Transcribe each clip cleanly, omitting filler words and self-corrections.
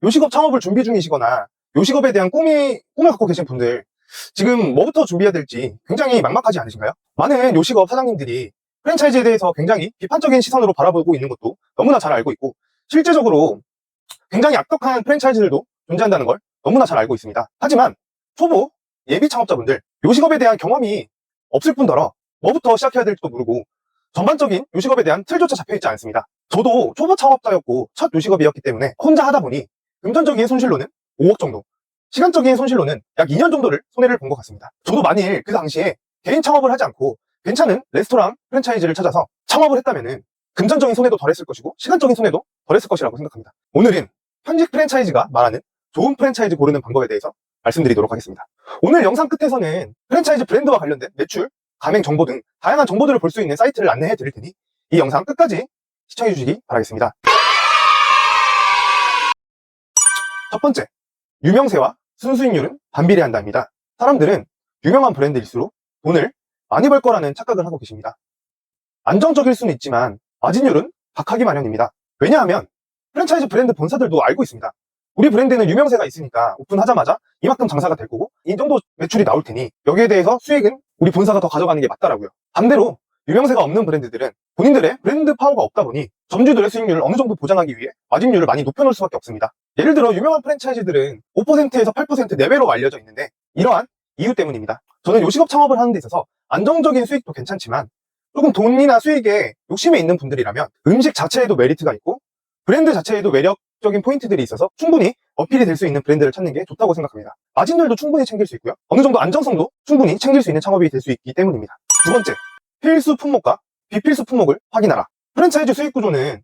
요식업 창업을 준비 중이시거나 요식업에 대한 꿈을 갖고 계신 분들, 지금 뭐부터 준비해야 될지 굉장히 막막하지 않으신가요? 많은 요식업 사장님들이 프랜차이즈에 대해서 굉장히 비판적인 시선으로 바라보고 있는 것도 너무나 잘 알고 있고, 실제적으로 굉장히 악덕한 프랜차이즈들도 존재한다는 걸 너무나 잘 알고 있습니다. 하지만 초보 예비 창업자분들, 요식업에 대한 경험이 없을 뿐더러 뭐부터 시작해야 될지도 모르고 전반적인 요식업에 대한 틀조차 잡혀있지 않습니다. 저도 초보 창업자였고 첫 요식업이었기 때문에 혼자 하다 보니 금전적인 손실로는 5억 정도, 시간적인 손실로는 약 2년 정도를 손해를 본 것 같습니다. 저도 만일 그 당시에 개인 창업을 하지 않고 괜찮은 레스토랑 프랜차이즈를 찾아서 창업을 했다면 금전적인 손해도 덜했을 것이고 시간적인 손해도 덜했을 것이라고 생각합니다. 오늘은 현직 프랜차이즈가 말하는 좋은 프랜차이즈 고르는 방법에 대해서 말씀드리도록 하겠습니다. 오늘 영상 끝에서는 프랜차이즈 브랜드와 관련된 매출, 가맹 정보 등 다양한 정보들을 볼 수 있는 사이트를 안내해 드릴 테니 이 영상 끝까지 시청해 주시기 바라겠습니다. 첫 번째, 유명세와 순수익률은 반비례한다입니다. 사람들은 유명한 브랜드일수록 돈을 많이 벌 거라는 착각을 하고 계십니다. 안정적일 수는 있지만 마진율은 박하기 마련입니다. 왜냐하면 프랜차이즈 브랜드 본사들도 알고 있습니다. 우리 브랜드는 유명세가 있으니까 오픈하자마자 이만큼 장사가 될 거고 이 정도 매출이 나올 테니 여기에 대해서 수익은 우리 본사가 더 가져가는 게 맞다라고요. 반대로 유명세가 없는 브랜드들은 본인들의 브랜드 파워가 없다 보니 점주들의 수익률을 어느 정도 보장하기 위해 마진율을 많이 높여놓을 수밖에 없습니다. 예를 들어 유명한 프랜차이즈들은 5%에서 8% 내외로 알려져 있는데 이러한 이유 때문입니다. 저는 요식업 창업을 하는 데 있어서 안정적인 수익도 괜찮지만 조금 돈이나 수익에 욕심에 있는 분들이라면 음식 자체에도 메리트가 있고 브랜드 자체에도 매력적인 포인트들이 있어서 충분히 어필이 될 수 있는 브랜드를 찾는 게 좋다고 생각합니다. 마진율도 충분히 챙길 수 있고요. 어느 정도 안정성도 충분히 챙길 수 있는 창업이 될 수 있기 때문입니다. 두 번째, 필수 품목과 비필수 품목을 확인하라. 프랜차이즈 수익 구조는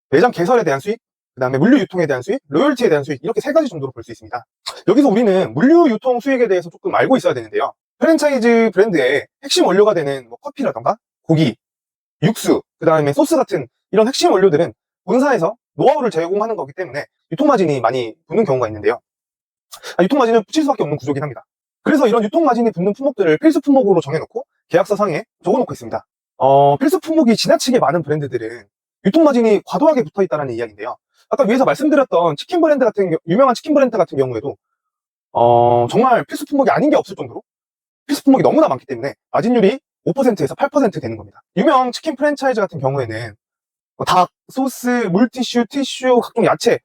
매장 개설에 대한 수익, 그 다음에 물류 유통에 대한 수익, 로열티에 대한 수익, 이렇게 세 가지 정도로 볼 수 있습니다. 여기서 우리는 물류 유통 수익에 대해서 조금 알고 있어야 되는데요. 프랜차이즈 브랜드의 핵심 원료가 되는 커피라던가 고기, 육수, 그 다음에 소스 같은 이런 핵심 원료들은 본사에서 노하우를 제공하는 거기 때문에 유통마진이 많이 붙는 경우가 있는데요. 유통마진은 붙일 수밖에 없는 구조긴 합니다. 그래서 이런 유통마진이 붙는 품목들을 필수 품목으로 정해놓고 계약서상에 적어놓고 있습니다. 필수 품목이 지나치게 많은 브랜드들은 유통마진이 과도하게 붙어있다는 이야기인데요. 아까 위에서 말씀드렸던 치킨 브랜드 같은 유명한 치킨 브랜드 같은 경우에도 정말 필수 품목이 아닌 게 없을 정도로 필수 품목이 너무나 많기 때문에 마진율이 5%에서 8% 되는 겁니다. 유명 치킨 프랜차이즈 같은 경우에는 닭, 소스, 물티슈, 티슈, 각종 야채,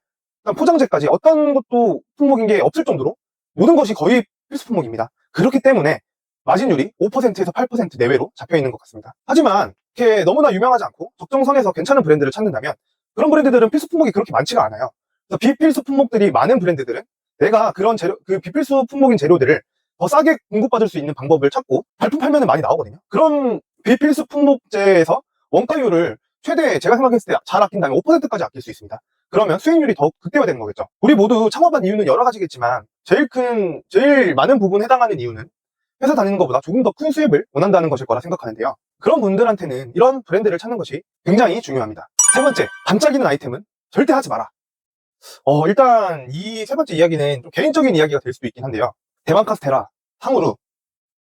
포장재까지 어떤 것도 품목인 게 없을 정도로 모든 것이 거의 필수 품목입니다. 그렇기 때문에 마진율이 5%에서 8% 내외로 잡혀있는 것 같습니다. 하지만 이렇게 너무나 유명하지 않고 적정선에서 괜찮은 브랜드를 찾는다면 그런 브랜드들은 필수 품목이 그렇게 많지가 않아요. 그래서 비필수 품목들이 많은 브랜드들은 내가 그런 그 비필수 품목인 재료들을 더 싸게 공급받을 수 있는 방법을 찾고 발품 팔면은 많이 나오거든요. 그런 비필수 품목재에서 원가율을 최대 제가 생각했을 때 잘 아낀다면 5%까지 아낄 수 있습니다. 그러면 수익률이 더 극대화되는 거겠죠. 우리 모두 창업한 이유는 여러 가지겠지만 제일 많은 부분에 해당하는 이유는 회사 다니는 것보다 조금 더 큰 수입을 원한다는 것일 거라 생각하는데요. 그런 분들한테는 이런 브랜드를 찾는 것이 굉장히 중요합니다. 세 번째, 반짝이는 아이템은 절대 하지 마라. 일단 이 세 번째 이야기는 좀 개인적인 이야기가 될 수도 있긴 한데요. 대만 카스테라, 탕후루,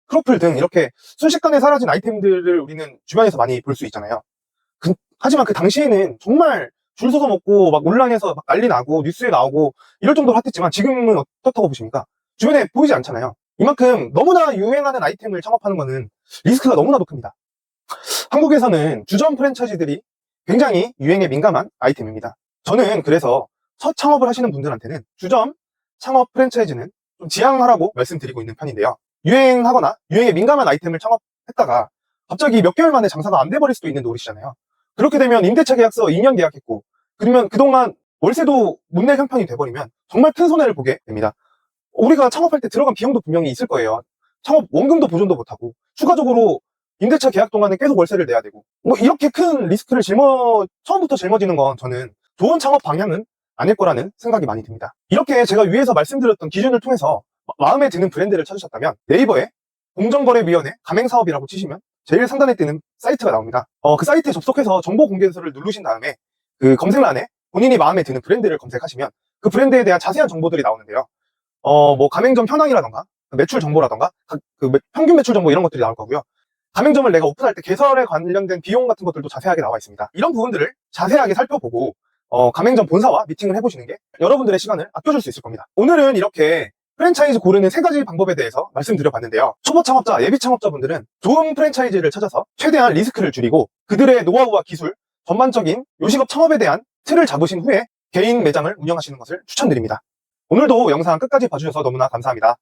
크로플 등 이렇게 순식간에 사라진 아이템들을 우리는 주변에서 많이 볼 수 있잖아요. 하지만 그 당시에는 정말 줄 서서 먹고 막 온라인에서 막 난리 나고 뉴스에 나오고 이럴 정도로 핫했지만 지금은 어떻다고 보십니까? 주변에 보이지 않잖아요. 이만큼 너무나 유행하는 아이템을 창업하는 거는 리스크가 너무나 높습니다. 한국에서는 주점 프랜차이즈들이 굉장히 유행에 민감한 아이템입니다. 저는 그래서 첫 창업을 하시는 분들한테는 주점 창업 프랜차이즈는 좀 지양하라고 말씀드리고 있는 편인데요. 유행하거나 유행에 민감한 아이템을 창업했다가 갑자기 몇 개월 만에 장사가 안 돼버릴 수도 있는 노릇이잖아요. 그렇게 되면 임대차 계약서 2년 계약했고 그러면 그동안 월세도 못 낼 형편이 돼버리면 정말 큰 손해를 보게 됩니다. 우리가 창업할 때 들어간 비용도 분명히 있을 거예요. 창업 원금도 보존도 못하고 추가적으로 임대차 계약 동안에 계속 월세를 내야 되고 이렇게 큰 리스크를 처음부터 짊어지는 건 저는 좋은 창업 방향은 아닐 거라는 생각이 많이 듭니다. 이렇게 제가 위에서 말씀드렸던 기준을 통해서 마음에 드는 브랜드를 찾으셨다면 네이버에 공정거래위원회 가맹사업이라고 치시면 제일 상단에 뜨는 사이트가 나옵니다. 그 사이트에 접속해서 정보 공개서를 누르신 다음에 그 검색란에 본인이 마음에 드는 브랜드를 검색하시면 그 브랜드에 대한 자세한 정보들이 나오는데요. 가맹점 현황이라던가 매출 정보라던가 평균 매출 정보 이런 것들이 나올 거고요. 가맹점을 내가 오픈할 때 개설에 관련된 비용 같은 것들도 자세하게 나와 있습니다. 이런 부분들을 자세하게 살펴보고 가맹점 본사와 미팅을 해보시는 게 여러분들의 시간을 아껴줄 수 있을 겁니다. 오늘은 이렇게 프랜차이즈 고르는 3가지 방법에 대해서 말씀드려봤는데요. 초보 창업자, 예비 창업자분들은 좋은 프랜차이즈를 찾아서 최대한 리스크를 줄이고 그들의 노하우와 기술, 전반적인 요식업 창업에 대한 틀을 잡으신 후에 개인 매장을 운영하시는 것을 추천드립니다. 오늘도 영상 끝까지 봐주셔서 너무나 감사합니다.